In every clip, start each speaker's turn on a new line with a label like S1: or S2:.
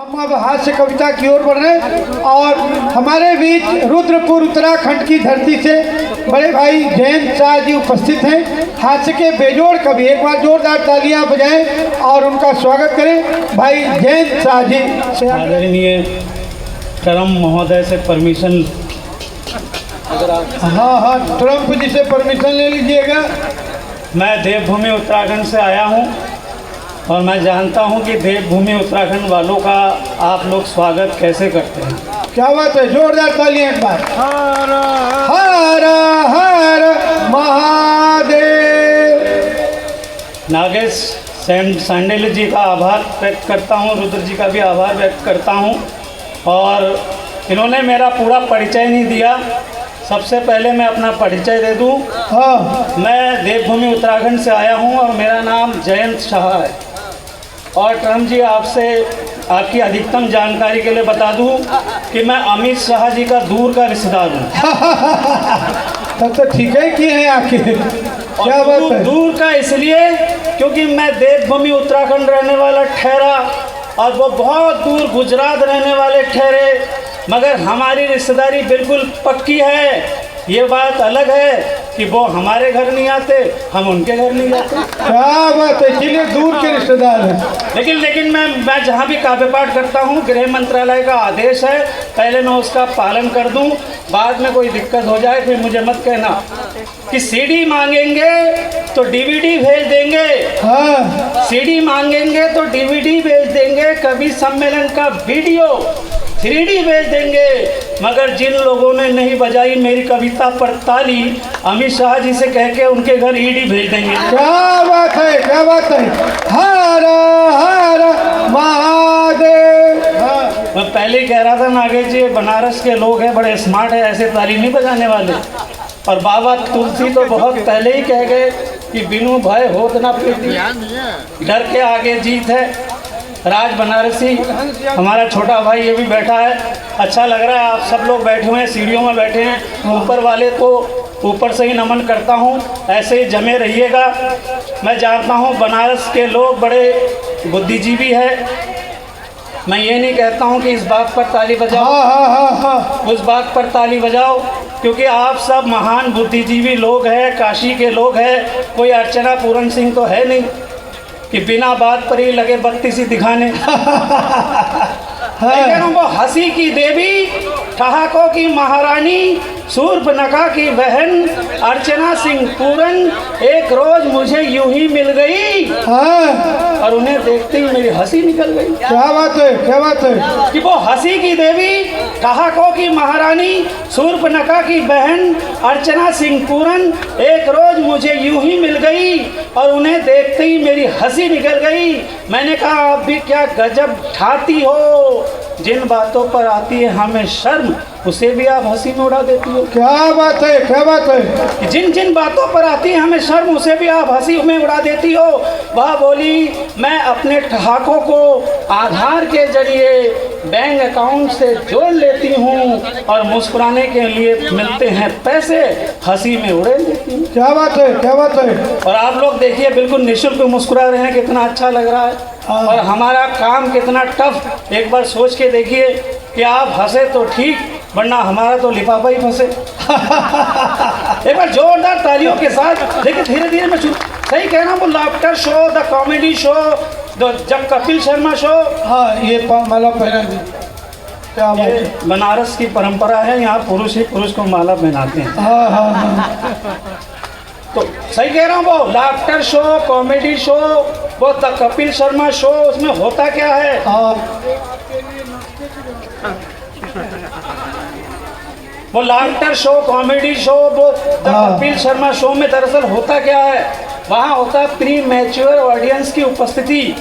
S1: हम अब हास्य कविता की ओर बढ़ रहे हैं और हमारे बीच रुद्रपुर उत्तराखंड की धरती से बड़े भाई जयंत शाह जी उपस्थित हैं। हास्य के बेजोड़ कवि, एक बार जोरदार तालियां बजाएं और उनका स्वागत करें भाई जयंत शाह जी से।
S2: आदरणीय ट्रम्प महोदय से परमिशन।
S1: हाँ, ट्रम्प जी से परमिशन ले लीजिएगा।
S2: मैं देवभूमि उत्तराखंड से आया हूं और मैं जानता हूं कि देवभूमि उत्तराखंड वालों का आप लोग स्वागत कैसे करते हैं।
S1: क्या बात है, जोरदार तालियां एक बार। हर हर महादेव।
S2: नागेश सांडेल जी का आभार व्यक्त करता हूं, रुद्र जी का भी आभार व्यक्त करता हूं। और इन्होंने मेरा पूरा परिचय नहीं दिया। सबसे पहले मैं अपना परिचय दे दूं।
S1: हाँ,
S2: मैं देवभूमि उत्तराखंड से आया हूं और मेरा नाम जयंत शाह है। और ट्रम्प जी, आपसे आपकी अधिकतम जानकारी के लिए बता दूं कि मैं अमित शाह जी का दूर का रिश्तेदार हूं।
S1: तब तो ठीक है कि है आखिर। क्या बात है।
S2: दूर का इसलिए क्योंकि मैं देवभूमि उत्तराखंड रहने वाला ठहरा और वो बहुत दूर गुजरात रहने वाले ठहरे, मगर हमारी रिश्तेदारी बिल्कुल पक्की है। ये बात अलग है कि वो हमारे घर नहीं आते, हम उनके घर नहीं जाते।
S1: क्या बात है, इसीलिए दूर के रिश्तेदार हैं।
S2: लेकिन मैं जहाँ भी काव्य पाठ करता हूँ, गृह मंत्रालय का आदेश है, पहले मैं उसका पालन कर दूँ। बाद में कोई दिक्कत हो जाए फिर मुझे मत कहना कि सीडी मांगेंगे तो डीवीडी भेज देंगे।
S1: हाँ,
S2: सीडी मांगेंगे तो डीवीडी भेज देंगे, कभी सम्मेलन का वीडियो 3D भेज देंगे। मगर जिन लोगों ने नहीं बजाई मेरी कविता पर ताली, अमित शाह जी से कह के उनके घर ईडी भेज देंगे।
S1: क्या बात है, क्या बात है। हर हर महादेव। हाँ,
S2: मैं पहले ही कह रहा था नागेश जी, बनारस के लोग हैं, बड़े स्मार्ट है, ऐसे ताली नहीं बजाने वाले। और बाबा तुलसी तो बहुत पहले ही कह गए कि बिनु भय होत ना प्रीति, डर के आगे जीत है। राज बनारसी हमारा छोटा भाई ये भी बैठा है। अच्छा लग रहा है, आप सब लोग बैठे हुए हैं, सीढ़ियों में बैठे हैं। ऊपर वाले को ऊपर से ही नमन करता हूँ, ऐसे ही जमे रहिएगा। मैं जानता हूँ बनारस के लोग बड़े बुद्धिजीवी हैं। मैं ये नहीं कहता हूँ कि इस बात पर ताली बजाओ,
S1: हाँ,
S2: उस बात पर ताली बजाओ, क्योंकि आप सब महान बुद्धिजीवी लोग हैं, काशी के लोग हैं। कोई अर्चना पूरन सिंह तो है नहीं कि बिना बात पर ही लगे बत्ती सी दिखाने। लेकिन वो हंसी की देवी, ठहाकों की महारानी, शूर्पणखा की बहन अर्चना सिंह पूरन एक रोज मुझे यूं ही मिल गई।
S1: हाँ,
S2: और उन्हें देखते ही मेरी हंसी निकल गई।
S1: क्या बात है, क्या बात है।
S2: कि वो हंसी की देवी, ठहाकों की महारानी, शूर्पणखा की बहन अर्चना सिंह पूरन एक रोज मुझे यूं ही मिल गई और उन्हें देखते ही मेरी हंसी निकल गई। मैंने कहा, आप भी क्या गजब ठाती हो, जिन बातों पर आती है हमें शर्म, उसे भी आप हंसी में उड़ा देती हो।
S1: क्या बात है, क्या बात है।
S2: कि जिन जिन बातों पर आती है हमें शर्म, उसे भी आप हंसी में उड़ा देती हो। वह बोली, मैं अपने ठहाकों को आधार के जरिए बैंक अकाउंट से जोड़ लेती हूँ और मुस्कुराने के लिए मिलते हैं पैसे, हंसी में उड़े देती हूँ।
S1: क्या बात है, क्या बात है।
S2: और आप लोग देखिए, बिल्कुल निःशुल्क मुस्कुरा रहे हैं, कितना अच्छा लग रहा है। और हमारा काम कितना टफ, एक बार सोच के देखिए कि आप हंसे तो ठीक, वरना हमारा तो लिफाफा ही फंसे। एक बार जोरदार तालियों के साथ। देखिए धीरे धीरे मैं सही कह रहा हूँ, वो laughter show, the comedy show, जब कपिल शर्मा शो।
S1: हाँ, ये माला पहना दी। क्या बात है।
S2: ये बनारस की परंपरा है, यहाँ पुरुष ही पुरुष को माला पहनाते हैं।
S1: हाँ, हाँ, हाँ।
S2: तो सही कह रहा हूँ, वो लाफ्टर शो, कॉमेडी शो, वो द कपिल शर्मा शो, उसमें होता क्या है?
S1: हाँ,
S2: वो लाफ्टर शो, कॉमेडी शो, वो द कपिल शर्मा शो में दरअसल होता क्या है? वहाँ होता है प्री मैच्योर ऑडियंस की उपस्थिति,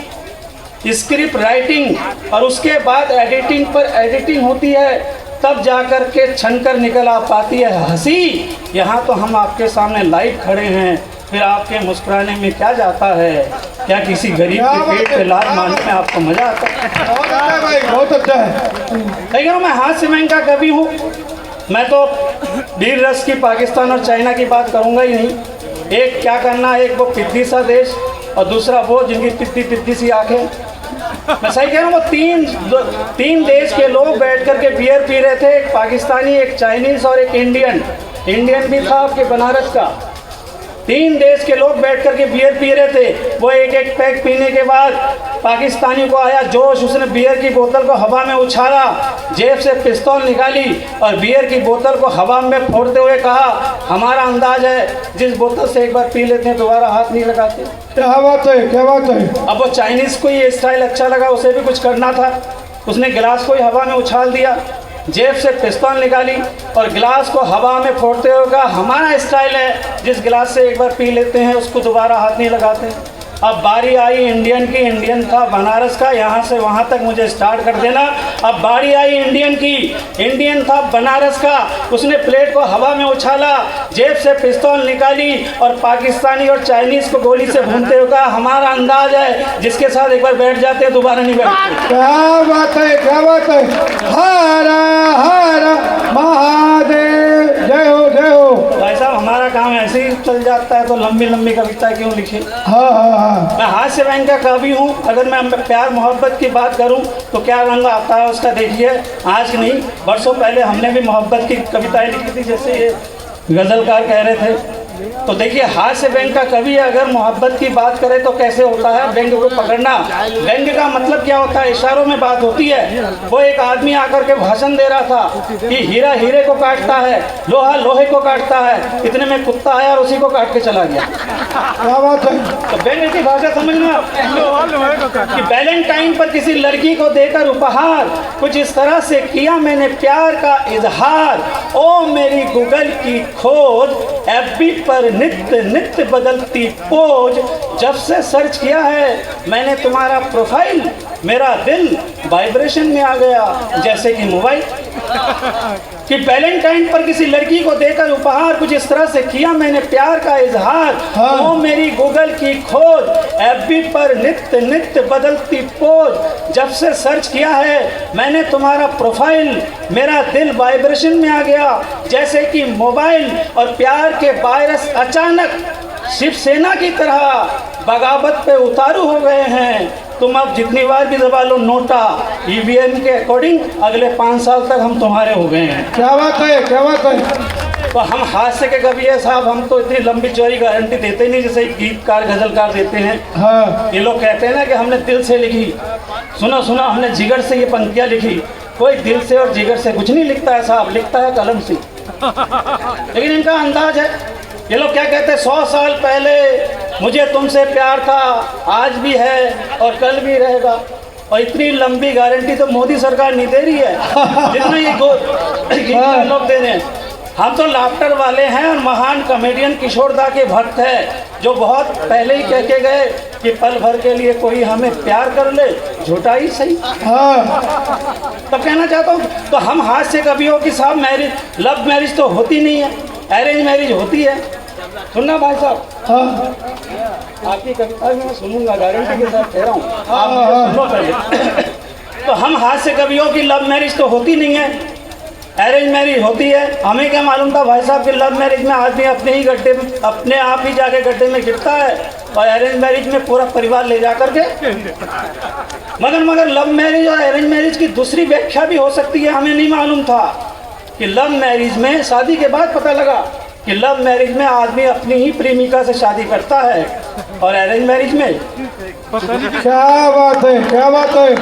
S2: स्क्रिप्ट राइटिंग और उसके बाद एडिटिंग पर एडिटिंग होती है, तब जाकर के छनकर निकल आ पाती है हंसी। यहाँ तो हम आपके सामने लाइव खड़े हैं, फिर आपके मुस्कुराने में क्या जाता है? क्या किसी गरीब के पेट पे लात मारने में आपको मजा आता है?
S1: बहुत अच्छा है भाई, बहुत अच्छा है।
S2: लेकिन मैं हास्य महंगा कवि हूँ। मैं तो वीर रस की पाकिस्तान और चाइना की बात करूँगा ही नहीं। एक क्या करना, एक वो पिद्दी सा देश और दूसरा वो जिनकी पिद्दी सी आँखें। मैं सही कह रहा हूँ, वो तीन देश के लोग बैठ करके बियर पी रहे थे, एक पाकिस्तानी, एक चाइनीज और एक इंडियन भी था आपके बनारस का। 3 देश के लोग बैठ करके बियर पी रहे थे। वो एक एक पैक पीने के बाद पाकिस्तानी को आया जोश, उसने बियर की बोतल को हवा में उछाला, जेब से पिस्तौल निकाली और बियर की बोतल को हवा में फोड़ते हुए कहा, हमारा अंदाज है जिस बोतल से एक बार पी लेते हैं दोबारा हाथ नहीं लगाते।
S1: क्या बात है, क्या बात है।
S2: अब वो चाइनीज़ को ये स्टाइल अच्छा लगा, उसे भी कुछ करना था, उसने गिलास को ही हवा में उछाल दिया, जेब से पिस्तौल निकाली और गिलास को हवा में फोड़ते हुए कहा, हमारा स्टाइल है जिस गिलास से एक बार पी लेते हैं उसको दोबारा हाथ नहीं लगाते। अब बारी आई इंडियन की, इंडियन था बनारस का, यहाँ से वहाँ तक मुझे स्टार्ट कर देना। अब बारी आई इंडियन की, इंडियन था बनारस का, उसने प्लेट को हवा में उछाला, जेब से पिस्तौल निकाली और पाकिस्तानी और चाइनीज़ को गोली से भूनते हुए कहा, हमारा अंदाज है जिसके साथ एक बार बैठ जाते हैं दोबारा नहीं बैठते।
S1: क्या बात है, क्या बात है। हर हर महादेव, जय हो, जय हो।
S2: भाई साहब हमारा काम ऐसे ही चल जाता है तो लंबी लंबी कविता क्यों लिखे।
S1: हाँ हाँ हाँ।
S2: मैं हास्य व्यंग का कवि हूँ। अगर मैं प्यार मोहब्बत की बात करूँ तो क्या रंग आता है उसका देखिए। आज नहीं, बरसों पहले हमने भी मोहब्बत की कविताएं लिखी थी, जैसे ये गज़लकार कह रहे थे। तो देखिए हास्य व्यंग का कवि अगर मोहब्बत की बात करे तो कैसे होता है व्यंग को पकड़ना। व्यंग का मतलब क्या होता है, इशारों में बात होती है। वो एक आदमी आकर के भाषण दे रहा था कि हीरा हीरे को काटता है, लोहा लोहे को काटता है, इतने में कुत्ता आया और उसी को काट के चला गया।
S1: क्या बात है।
S2: तो व्यंग की भाषा समझना कि वैलेंटाइन पर किसी लड़की को देकर उपहार, कुछ इस तरह से किया मैंने प्यार का इजहार, ओ मेरी गूगल की खोज, एफबी पर नित्य नित्य बदलती पोज, जब से सर्च किया है मैंने तुम्हारा प्रोफाइल, मेरा दिल वाइब्रेशन में आ गया जैसे कि मोबाइल। कि वैलेंटाइन पर किसी लड़की को देकर उपहार, कुछ इस तरह से किया मैंने प्यार का इजहार,
S1: हाँ।
S2: ओ मेरी गूगल की खोज, एफबी पर नित्य नित्य बदलती पोज, जब से सर्च किया है मैंने तुम्हारा प्रोफाइल, मेरा दिल वाइब्रेशन में आ गया जैसे कि मोबाइल। और प्यार के वायरस अचानक शिवसेना की तरह बगावत पे उतारू हो गए हैं। तुम अब जितनी बार भी दबा लो नोटा, ईवीएम के अकॉर्डिंग अगले 5 साल तक हम तुम्हारे हो गए हैं।
S1: क्या बात है, क्या बात है।
S2: तो हम हास्य के कवि है साहब, हम तो इतनी लंबी चौड़ी गारंटी देते नहीं जैसे गीतकार गजलकार देते हैं।
S1: हाँ।
S2: ये लोग कहते हैं ना कि हमने दिल से लिखी, सुनो सुनो हमने जिगर से ये पंक्तियाँ लिखी। कोई दिल से और जिगर से कुछ नहीं लिखता है साहब, लिखता है कलम से। लेकिन इनका अंदाज है। ये लोग क्या कहते हैं, 100 साल पहले मुझे तुमसे प्यार था, आज भी है और कल भी रहेगा। और इतनी लंबी गारंटी तो मोदी सरकार नहीं दे रही है जितना ये गीतकार लोग दे रहे हैं। हम तो लाफ्टर वाले हैं और महान कॉमेडियन किशोर दा के भक्त हैं, जो बहुत पहले ही कह के गए कि पल भर के लिए कोई हमें प्यार कर ले, झूठा ही सही।
S1: हाँ।
S2: तब कहना चाहता हूँ, तो हम हास्य कवियों की साहब मैरिज, लव मैरिज तो होती नहीं है, अरेंज मैरिज होती है। सुनना भाई साहब,
S1: हाँ।
S2: आपकी कविता भी मैं सुनूंगा, गारंटी के साथ कह रहा हूँ, आप मुझे सुनो पहले। तो हम हास्य कवियों की लव मैरिज तो होती नहीं है, अरेंज मैरिज होती है। हमें क्या मालूम था भाई साहब कि लव मैरिज में आदमी अपने ही गड्ढे में, अपने आप ही जाके गड्ढे में गिरता है, और अरेंज मैरिज में पूरा परिवार ले जा करके। मगर लव मैरिज और अरेंज मैरिज की दूसरी व्याख्या भी हो सकती है। हमें नहीं मालूम था कि लव मैरिज में, शादी के बाद पता लगा कि लव मैरिज में आदमी अपनी ही प्रेमिका से शादी करता है, और अरेंज मैरिज में
S1: क्या बात है, क्या बात है,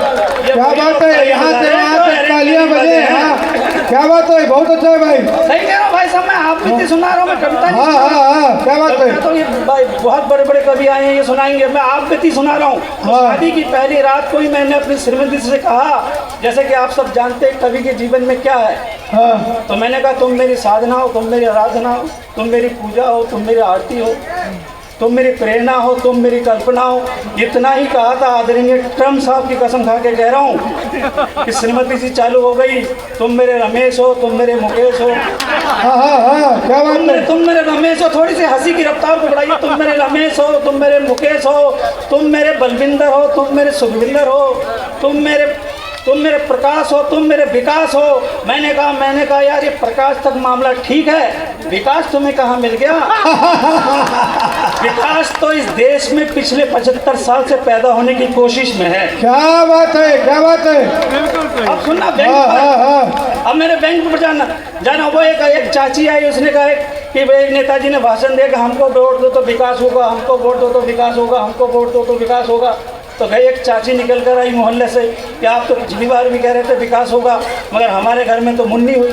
S1: क्या बात है। यहाँ से वहाँ तक तालियां बजे। हाँ, क्या बात है, बहुत अच्छा है भाई।
S2: सही कह रहा हूँ भाई साहब, मैं आपको इतनी सुना रहा हूँ, मैं कविता नहीं
S1: हाँ
S2: सुना रहा हूँ।
S1: हाँ हाँ, क्या बात है।
S2: तो ये भाई बहुत बड़े बड़े कवि आए हैं, ये सुनाएंगे, मैं आपको इतनी सुना रहा हूँ।
S1: हाँ।
S2: शादी की पहली रात को ही मैंने अपनी श्रीमती से कहा, जैसे कि आप सब जानते हैं कवि के जीवन में क्या है।
S1: हाँ।
S2: तो मैंने कहा तुम मेरी साधना हो, तुम मेरी आराधना हो, तुम मेरी पूजा हो, तुम मेरी आरती हो, तुम मेरी प्रेरणा हो, तुम मेरी कल्पना हो। इतना ही कहा था। आदरणीय ट्रम्प साहब की कसम खा के कह रहा हूँ कि श्रीमती जी चालू हो गई, तुम मेरे रमेश हो, तुम मेरे मुकेश हो।
S1: हाँ हाँ हाँ, क्या बात है।
S2: तुम मेरे रमेश हो, थोड़ी सी हंसी की रफ्तार को बढ़ाइए। तुम मेरे रमेश हो, तुम मेरे मुकेश हो, तुम मेरे बलविंदर हो, तुम मेरे सुखविंदर हो, तुम मेरे तुम मेरे प्रकाश हो, तुम मेरे विकास हो। मैंने कहा यार ये प्रकाश तक मामला ठीक है, विकास तुम्हें कहाँ मिल गया? विकास तो इस देश में पिछले 75 साल से पैदा होने की कोशिश में है।
S1: क्या बात है, क्या बात है।
S2: अब सुनना, बैंक पर, अब मेरे बैंक पर जाना वो एक चाची आई, उसने कहा कि भाई नेताजी ने भाषण दिया कि हमको वोट दो तो विकास होगा, हमको वोट दो तो विकास होगा, हमको वोट दो तो विकास होगा। तो भाई एक चाची निकल कर आई मोहल्ले से कि आप तो पिछली बार भी कह रहे थे विकास होगा, मगर हमारे घर में तो मुन्नी हुई।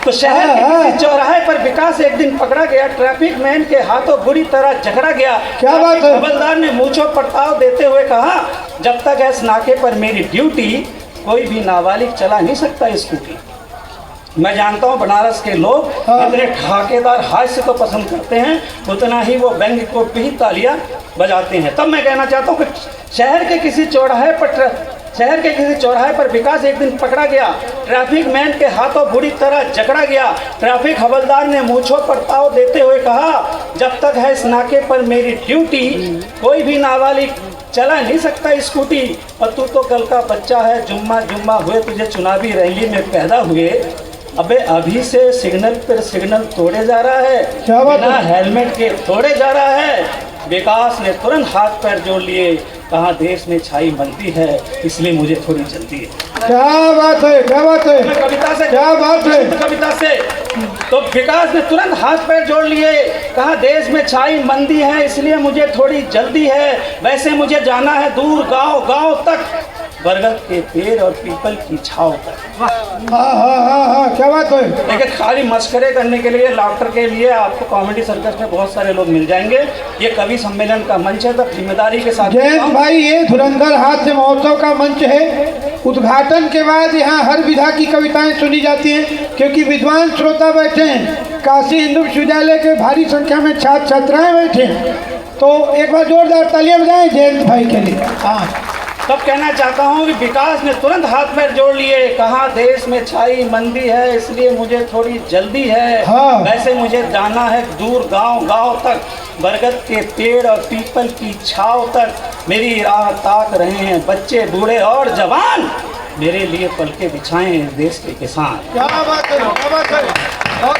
S2: तो शहर के किसी चौराहे पर विकास एक दिन पकड़ा गया, ट्रैफिक मैन के हाथों बुरी तरह जकड़ा गया।
S1: क्या बात है।
S2: हवलदार ने मूंछों पड़ताव देते हुए कहा, जब तक इस नाके पर मेरी ड्यूटी, कोई भी नाबालिग चला नहीं सकता स्कूटी। मैं जानता हूँ बनारस के लोग इतने ठाकेदार हास्य को पसंद करते हैं, उतना ही वो बैंक को भी तालियां बजाते हैं। तब मैं कहना चाहता हूँ कि शहर के किसी चौराहे पर विकास एक दिन पकड़ा गया, ट्रैफिक मैन के हाथों बुरी तरह जकड़ा गया। ट्रैफिक हवलदार ने मूंछों पर ताव देते हुए कहा, जब तक है इस नाके पर मेरी ड्यूटी, कोई भी नाबालिग चला नहीं सकता स्कूटी। और तू तो कल का बच्चा है, जुम्मा हुए तुझे चुनावी रैली में पैदा हुए, अबे अभी से सिग्नल पर सिग्नल तोड़े जा रहा है, बिना हेलमेट के तोड़े जा रहा है। विकास ने तुरंत हाथ पैर जोड़ लिए, कहा देश में छाई मंदी है, इसलिए मुझे थोड़ी जल्दी है।
S1: क्या बात है, क्या बात है।
S2: कविता से,
S1: क्या बात है,
S2: कविता से। तो विकास ने तुरंत हाथ पैर जोड़ लिए, कहा देश में छाई मंदी है, इसलिए मुझे थोड़ी जल्दी है। वैसे मुझे जाना है दूर गांव तक, बरगद के पेड़ और पीपल की छाव तक।
S1: हाँ, क्या बात है।
S2: देखिए, खाली मस्करे करने के लिए, लाफ्टर के लिए आपको कॉमेडी सर्कस में बहुत सारे लोग मिल जाएंगे। ये कवि सम्मेलन का मंच है, तब जिम्मेदारी के साथ।
S1: जयंत भाई, ये धुरंधर हास्य महोत्सव का मंच है। उद्घाटन के बाद यहाँ हर विधा की कविताएं सुनी जाती हैं, क्योंकि विद्वान श्रोता बैठे हैं। काशी हिंदू विश्वविद्यालय के भारी संख्या में छात्र छात्राएं बैठे हैं। तो एक बार जोरदार तालियां बजाएं जयंत भाई के लिए। हाँ,
S2: तब कहना चाहता हूँ कि विकास ने तुरंत हाथ पैर जोड़ लिए, कहा देश में छाई मंदी है, इसलिए मुझे थोड़ी जल्दी है।
S1: हाँ।
S2: वैसे मुझे जाना है दूर गांव तक, बरगद के पेड़ और पीपल की छाव तक। मेरी राह ताक रहे हैं बच्चे, बूढ़े और जवान, मेरे लिए पलके बिछाएं देश के किसान।
S1: क्या बात है, क्या बात है। बहुत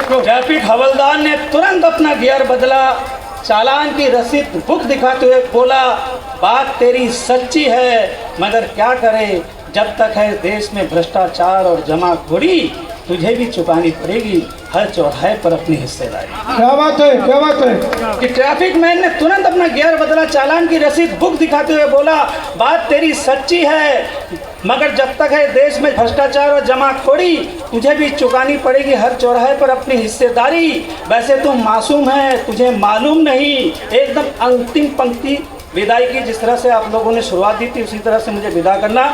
S1: खूब।
S2: ट्रैफिक हवलदार ने तुरंत अपना गियर बदला, चालान की रसीद बुक दिखाते हुए बोला, बात तेरी सच्ची है, मगर क्या करे, जब तक है देश में भ्रष्टाचार और जमाखोरी, तुझे भी चुकानी पड़ेगी हर चौराहे पर अपनी हिस्सेदारी।
S1: क्या बात है, क्या बात है।
S2: कि ट्रैफिक मैन ने तुरंत अपना गियर बदला, चालान की रसीद बुक दिखाते हुए बोला, बात तेरी सच्ची है, मगर जब तक है देश में भ्रष्टाचार और जमाखोरी, तुझे भी चुकानी पड़ेगी हर चौराहे पर अपनी हिस्सेदारी। वैसे तुम मासूम है, तुझे मालूम नहीं। एकदम अंतिम पंक्ति विदाई की, जिस तरह से आप लोगों ने शुरुआत दी थी उसी तरह से मुझे विदा करना।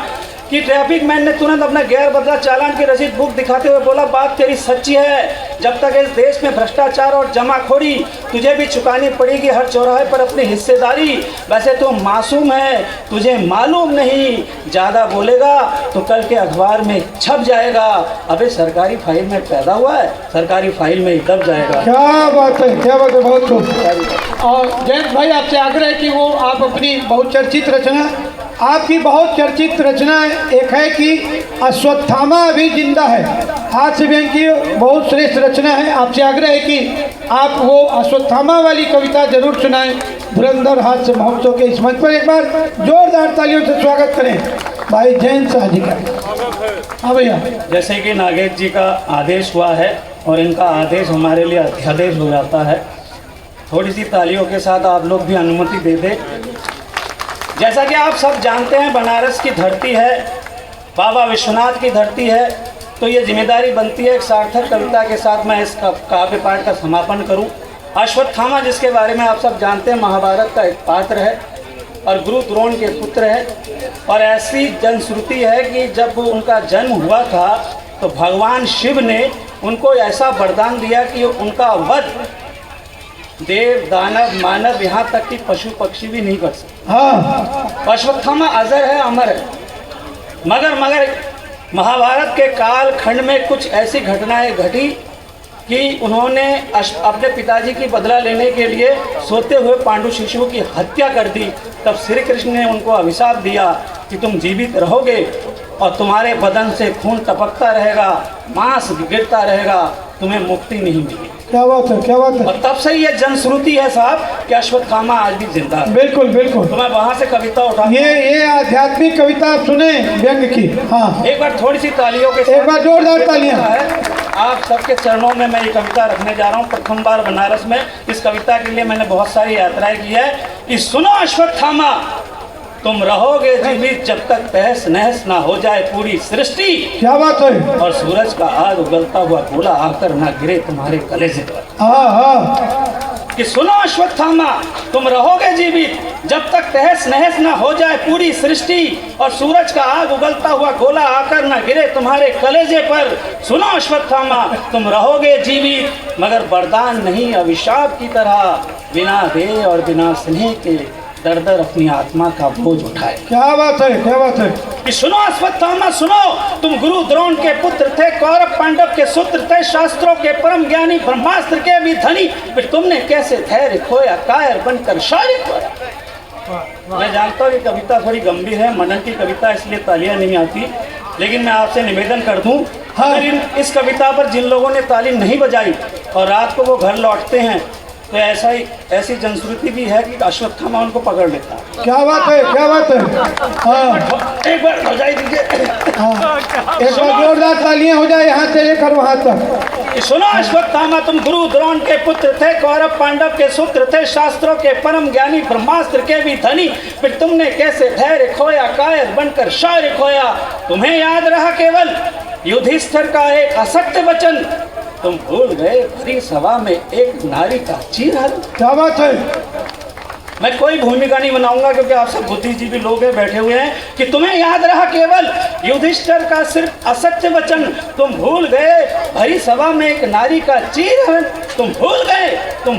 S2: कि ट्रैफिक मैन ने तुरंत अपना गियर बदला, चालान की रसीद बुक दिखाते हुए बोला, बात तेरी सच्ची है, जब तक इस देश में भ्रष्टाचार और जमाखोरी, तुझे भी चुकानी पड़ेगी हर चौराहे पर अपनी हिस्सेदारी। वैसे तो मासूम है, तुझे मालूम नहीं, ज़्यादा बोलेगा तो कल के अखबार में छप जाएगा। अबे सरकारी फाइल में पैदा हुआ है, सरकारी फाइल में ही दब जाएगा।
S1: क्या बात है, क्या बात है। बहुत खूब। और जयंत भाई, आपसे आग्रह है कि वो आप अपनी बहुचर्चित रचना, आपकी बहुत चर्चित रचना एक है कि अश्वत्थामा अभी जिंदा है, हास्य व्यंग्य की बहुत श्रेष्ठ रचना है। आपसे आग्रह है कि आप वो अश्वत्थामा वाली कविता जरूर सुनाएं धुरंधर हास्य महोत्सव के इस मंच पर। एक बार जोरदार तालियों से स्वागत करें भाई जयंत शाह जी का। हाँ भैया।
S2: जैसे कि नागेश जी का आदेश हुआ है और इनका आदेश हमारे लिए अध्यादेश हो जाता है, थोड़ी सी तालियों के साथ आप लोग भी अनुमति दे दें। जैसा कि आप सब जानते हैं, बनारस की धरती है, बाबा विश्वनाथ की धरती है, तो ये जिम्मेदारी बनती है एक सार्थक कविता के साथ मैं इस काव्य पाठ का समापन करूं। अश्वत्थामा, जिसके बारे में आप सब जानते हैं, महाभारत का एक पात्र है और गुरु द्रोण के पुत्र है। और ऐसी जनश्रुति है कि जब उनका जन्म हुआ था तो भगवान शिव ने उनको ऐसा वरदान दिया कि उनका वध देव, दानव, मानव, यहाँ तक कि पशु पक्षी भी नहीं कर सकते।
S1: हाँ।
S2: अश्वत्थामा अजर है, अमर है, मगर महाभारत के काल खंड में कुछ ऐसी घटनाएं घटी कि उन्होंने अपने पिताजी की बदला लेने के लिए सोते हुए पांडु शिशुओं की हत्या कर दी। तब श्री कृष्ण ने उनको अभिशाप दिया कि तुम जीवित रहोगे और तुम्हारे बदन से खून टपकता रहेगा, मांस गिरता रहेगा, तुम्हें मुक्ति नहीं मिलेगी।
S1: क्या बात है, क्या बात है।
S2: और तब से ये जनश्रुति है साहब कि अश्वत्थामा आज भी जिंदा है।
S1: बिल्कुल बिल्कुल।
S2: तो मैं वहाँ से कविता उठा,
S1: ये आध्यात्मिक कविता आप सुने व्यंग की। हाँ,
S2: एक बार थोड़ी सी तालियों के
S1: एक बार जोरदार तालियां।
S2: आप सबके चरणों में मैं ये कविता रखने जा रहा हूँ। प्रथम बार बनारस में इस कविता के लिए मैंने बहुत सारी यात्राएं की है। कि सुनो अश्वत्थामा, तुम रहोगे जीवित जब तक तहस नहस ना हो जाए पूरी सृष्टि।
S1: क्या बात है।
S2: और सूरज का आग उगलता हुआ गोला आकर ना गिरे तुम्हारे कलेजे पर।
S1: हाँ हाँ।
S2: कि सुनो अश्वत्थामा, तुम रहोगे जीवित जब तक तहस नहस ना हो जाए पूरी सृष्टि और सूरज का आग उगलता हुआ गोला आकर ना गिरे तुम्हारे कलेजे पर। सुनो अश्वत्थामा, तुम रहोगे जीवित मगर वरदान नहीं अभिशाप की तरह, बिना देह और बिना स्नेह के दर दर अपनी आत्मा का बोझ उठाए।
S1: क्या बात है, क्या बात है।
S2: कि सुनो अश्वत्थामा सुनो, तुम गुरु द्रोण के पुत्र थे, कौरव पांडव के सूत्र थे, शास्त्रों के परम ज्ञानी, ब्रह्मास्त्र के भी धनी, फिर तुमने कैसे धैर्य खोया, कायर बनकर शौर्य खोया। मैं जानता हूँ कि कविता थोड़ी गंभीर है, मनन की कविता, इसलिए तालियां नहीं आती, लेकिन मैं आपसे निवेदन कर दूं, अगर इस कविता पर जिन लोगों ने ताली नहीं बजाई और रात को वो घर लौटते हैं तो ऐसी जनश्रुति भी है कि अश्वत्थामा उनको पकड़ लेता है।
S1: क्या बात है, क्या बात है। हाँ,
S2: एक बार बजाई दीजिए।
S1: हाँ, एक बार जोरदार तालियां हो जाए यहाँ से लेकर वहाँ तक।
S2: सुनो अश्वत्थामा, तुम गुरु द्रोण के पुत्र थे, कौरव पांडव के सूत्र थे, शास्त्रों के परम ज्ञानी, ब्रह्मास्त्र के भी धनी, फिर तुमने कैसे धैर्य खोया, कायर बनकर शौर्य खोया। तुम्हें याद रहा केवल युधिष्ठिर का एक असत्य वचन, तुम भूल गए भरी सभा में एक नारी का चीरहरण।
S1: क्या बात है।
S2: मैं कोई भूमिका नहीं बनाऊंगा क्योंकि आप सब बुद्धिजीवी लोग हैं बैठे हुए हैं। कि तुम्हें याद रहा केवल युधिष्ठिर का सिर्फ असत्य वचन, तुम भूल गए भरी सभा में एक नारी का चीरहरण। तुम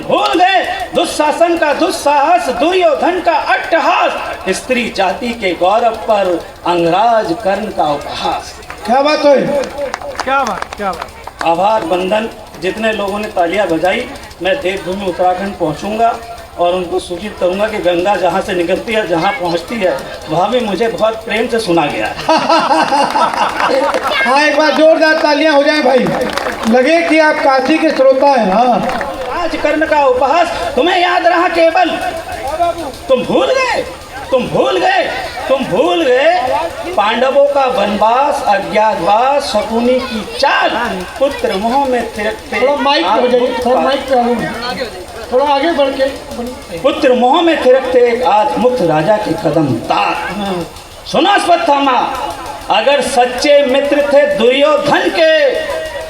S2: भूल गए दुशासन का दुस्साहस, दुर्योधन का अट्टहास, स्त्री जाति के गौरव पर अंगराज कर्ण का उपहास।
S1: क्या बात है।
S3: क्या बात, क्या बात।
S2: आभार बंदन। जितने लोगों ने तालियां बजाई, मैं देवभूमि उत्तराखंड पहुंचूंगा और उनको सूचित करूंगा कि गंगा जहां से निकलती है, जहां पहुंचती है, वहां भी मुझे बहुत प्रेम से सुना गया है।
S1: हाँ, एक बार जोरदार तालियां हो जाए भाई, लगे कि आप काशी के श्रोता हैं। हाँ,
S2: राजकर्ण का उपहास, तुम्हें याद रहा केवल, तुम भूल गए पांडवों का वनवास, अज्ञातवास, शकुनी की चाल, पुत्र मोह में थिरकते,
S1: थोड़ा माइक पे हो जाइए, थोड़ा माइक पे आगे, थोड़ा आगे बढ़ के।
S2: पुत्र मोह में थिरकते एक आत्मुक्त राजा के कदम तार। सुनो अश्वत्थामा, अगर सच्चे मित्र थे दुर्योधन के,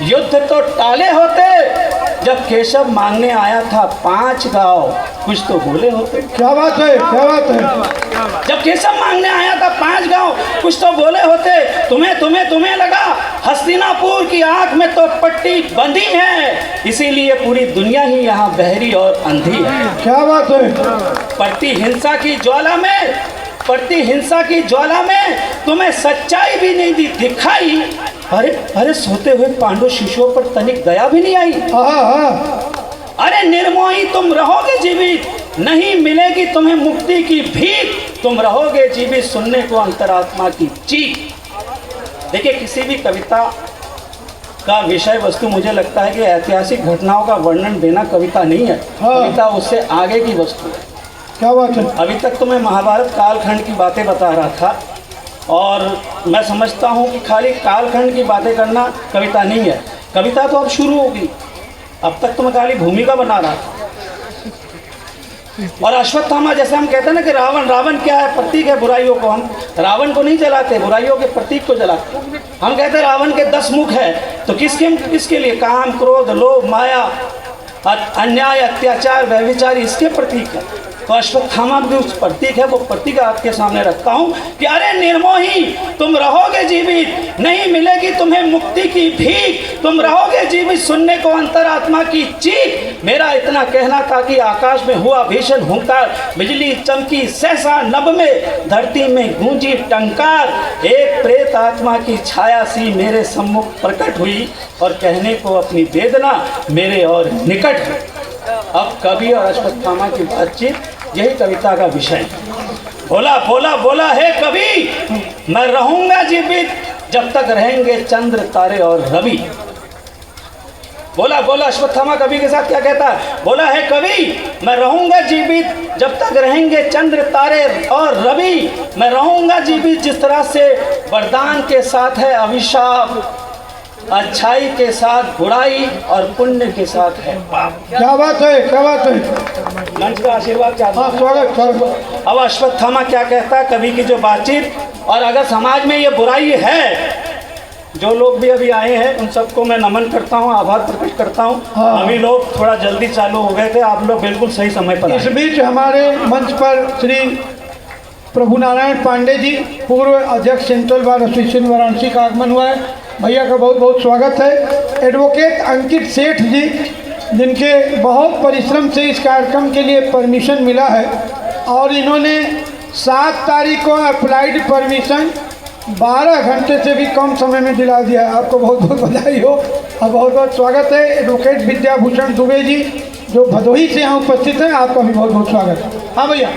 S2: युद्ध तो टाले होते। जब केशव मांगने आया था 5 गांव, कुछ तो बोले होते।
S1: क्या बात है, क्या बात है।
S2: जब केशव मांगने आया था 5 गांव, कुछ तो बोले होते। तुम्हें लगा हस्तिनापुर की आंख में तो पट्टी बंधी है, इसीलिए पूरी दुनिया ही यहाँ बहरी और अंधी है।
S1: क्या बात है।
S2: पड़ती हिंसा की ज्वाला में तुम्हें सच्चाई भी नहीं दिखाई। अरे सोते हुए पांडु शिशुओं पर तनिक दया भी नहीं आई। अरे निर्मोही, तुम रहोगे जीवित, नहीं मिलेगी तुम्हें मुक्ति की भीख, तुम रहोगे जीवित सुनने को अंतरात्मा की चीख। देखिए, किसी भी कविता का विषय वस्तु मुझे लगता है कि ऐतिहासिक घटनाओं का वर्णन देना कविता नहीं है। कविता उससे आगे की वस्तु है।
S1: क्या बात है।
S2: अभी तक तो मैं महाभारत कालखंड की बातें बता रहा था और मैं समझता हूँ कि खाली कालखंड की बातें करना कविता नहीं है। कविता तो अब शुरू होगी, अब तक तो मैं खाली भूमिका बना रहा था। और अश्वत्थामा, जैसे हम कहते हैं ना कि रावण क्या है, प्रतीक है बुराइयों को। हम रावण को नहीं जलाते, बुराइयों के प्रतीक को जलाते। हम कहते हैं रावण के 10 मुख है, तो किसके लिए? काम, क्रोध, लोभ, माया, अन्याय, अत्याचार, व्यभिचार, इसके प्रतीक है। तो अश्वत्थामा भी उस प्रतीक है, वो प्रतीक आपके सामने रखता हूँ कि अरे निर्मोही तुम रहोगे जीवित, नहीं मिलेगी तुम्हें मुक्ति की भीख, तुम रहोगे जीवित सुनने को अंतरात्मा की चीख। मेरा इतना कहना था कि आकाश में हुआ भीषण हुंकार, बिजली चमकी सहसा नभ में, धरती में गूंजी टंकार, एक प्रेत आत्मा की छाया सी मेरे सम्मुख प्रकट हुई और कहने को अपनी वेदना मेरे और निकट है। अब कवि और अश्वत्थामा की बातचीत यही कविता का विषय है। बोला बोला बोला है कवि, मैं रहूंगा जीवित जब तक रहेंगे चंद्र तारे और रवि। बोला बोला अश्वत्थामा कवि के साथ क्या कहता है? बोला है कवि, मैं रहूंगा जीवित जब तक रहेंगे चंद्र तारे और रवि। मैं रहूंगा जीवित जिस तरह से वरदान के साथ है अभिशाप, अच्छाई के साथ बुराई और पुण्य के साथ है पाप।
S1: क्या बात है, क्या बात है।
S2: मंच का आशीर्वाद चाहता
S1: हाँ,
S2: हूं।
S1: स्वागत स्वागत।
S2: अब अश्वत्थामा क्या कहता है कवि की जो बातचीत, और अगर समाज में ये बुराई है, जो लोग भी अभी आए हैं उन सबको मैं नमन करता हूँ, आभार प्रकट करता हूँ।
S1: हाँ।
S2: अभी लोग थोड़ा जल्दी चालू हो गए थे, आप लोग बिल्कुल सही समय पर
S1: इस
S2: आए।
S1: बीच हमारे मंच पर श्री प्रभु नारायण पांडे जी, पूर्व अध्यक्ष सेंट्रल बार एसोसिएशन वाराणसी का आगमन हुआ है। भैया का बहुत बहुत स्वागत है। एडवोकेट अंकित सेठ जी, जिनके बहुत परिश्रम से इस कार्यक्रम के लिए परमिशन मिला है, और इन्होंने 7 तारीख को अप्लाइड परमिशन 12 घंटे से भी कम समय में दिला दिया है। आपको बहुत बहुत बधाई हो और बहुत बहुत स्वागत है। एडवोकेट विद्याभूषण दुबे जी, जो भदोही से यहाँ उपस्थित हैं, आपका भी बहुत बहुत स्वागत है। हाँ भैया,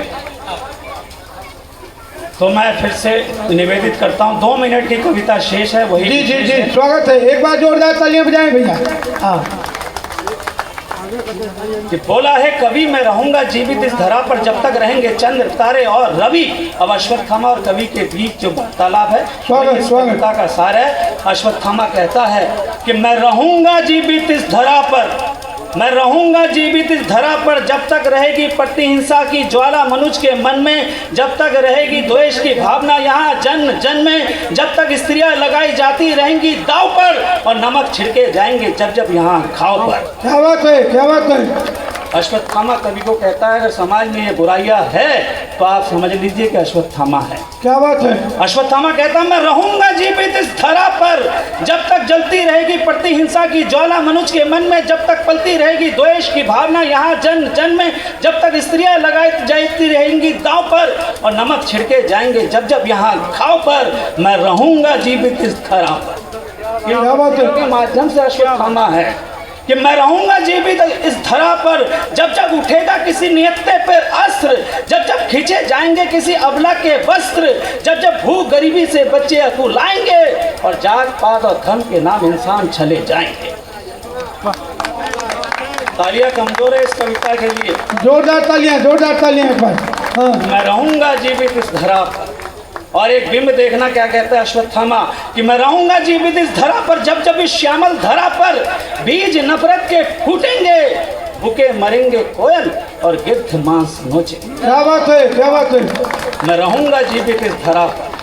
S2: तो मैं फिर से निवेदित करता हूँ, 2 मिनट की कविता शेष है, वही
S1: जी जी जी, स्वागत है। एक बार जोरदार तालियां बजाएं भैया। हाँ,
S2: कि बोला है कवि, मैं रहूंगा जीवित इस धरा पर जब तक रहेंगे चंद्र तारे और रवि। अब अश्वत्थामा और कवि के बीच जो वार्तालाप है,
S1: स्वागत,
S2: इस
S1: स्वागत।
S2: कविता का सार है। अश्वत्थामा कहता है कि मैं रहूंगा जीवित इस धरा पर, मैं रहूंगा जीवित इस धरा पर जब तक रहेगी प्रतिहिंसा की ज्वाला मनुष्य के मन में, जब तक रहेगी द्वेष की भावना यहाँ जन्म जन्म में, जब तक स्त्रियां लगाई जाती रहेंगी दाव पर और नमक छिड़के जाएंगे जब जब यहाँ खाओ पर।
S1: क्या बात है, क्या बात है।
S2: अश्वत्थामा कवि को कहता है अगर समाज में ये बुराइयां है तो आप समझ लीजिए कि अश्वत्थामा है।
S1: क्या बात है।
S2: अश्वत्थामा कहता है मैं रहूंगा जीवित इस धरा पर जब तक जलती रहेगी प्रतिहिंसा की ज्वाला मनुष्य के मन में, जब तक पलती रहेगी द्वेष की भावना यहाँ जन्म जन्म में, जब तक स्त्रियां लगाई जाती रहेंगी दाव पर और नमक छिड़के जाएंगे जब जब यहाँ खाओ पर, मैं रहूंगा जीवित इस धरा पर।
S1: क्या बात है।
S2: के माध्यम से अश्वत्थामा है कि मैं रहूंगा जीवित इस धरा पर जब जब उठेगा किसी नियत्ते पर अस्त्र, जब जब खींचे जाएंगे किसी अबला के वस्त्र, जब जब भूख गरीबी से बच्चे अकुलाएंगे और जात पात और धर्म के नाम इंसान चले जाएंगे। तालियां कमजोर है इस कविता के लिए,
S1: जोरदार तालियां, जोरदार तालियां एक बार। हाँ,
S2: मैं रहूंगा जीवित इस धरा पर। और एक बिंब देखना क्या कहता है अश्वत्थामा कि मैं रहूंगा जीवित इस धरा पर जब जब इस श्यामल धरा पर बीज नफरत के फूटेंगे, भूखे मरेंगे कोयल और गिद्ध मांस नोचेंगे।
S1: क्या बात है, क्या बात है।
S2: मैं रहूंगा जीवित इस धरा पर,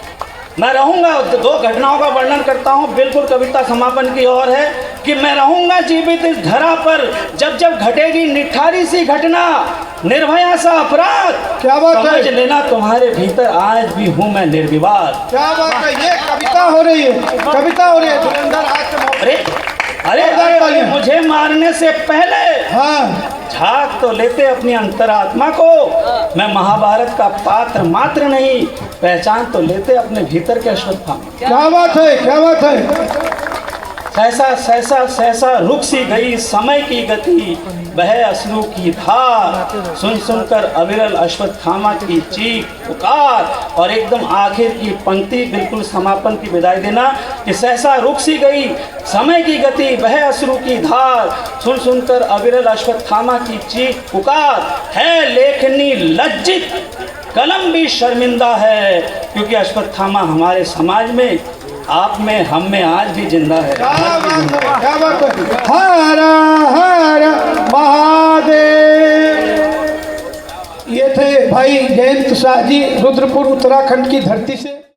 S2: मैं रहूंगा। 2 घटनाओं का वर्णन करता हूँ, बिल्कुल कविता समापन की ओर है कि मैं रहूंगा जीवित इस धरा पर जब जब घटेगी निठारी सी घटना, निर्भया सा अपराध,
S1: क्या बात है।
S2: समझ लेना तुम्हारे भीतर आज भी हूँ मैं निर्विवाद।
S1: क्या बात है। ये कविता हो रही है, कविता हो रही है। धुरंधर हाथ से मौत।
S2: अरे अरे अरे, अरे मुझे मारने से पहले
S1: हाँ,
S2: झांक तो लेते अपनी अंतरात्मा को, मैं महाभारत का पात्र मात्र नहीं, पहचान तो लेते अपने भीतर के अश्वत्थामा।
S1: क्या बात है, क्या बात है।
S2: सहसा सहसा सहसा रुक सी गई समय की गति, बह अश्रु की धार, सुन सुनकर अविरल अश्वत्थामा की चीख पुकार। और एकदम आखिर की पंक्ति, बिल्कुल समापन की विदाई देना कि सहसा रुक सी गई समय की गति, बह अश्रु की धार, सुन सुनकर अविरल अश्वत्थामा की चीख पुकार। है लेखनी लज्जित, कलम भी शर्मिंदा है, क्योंकि अश्वत्थामा हमारे समाज में, आप में, हम में आज भी जिंदा है।
S1: क्या बात है, क्या बात है। हर हर महादेव। ये थे भाई जयंत शाह जी, रुद्रपुर उत्तराखंड की धरती से।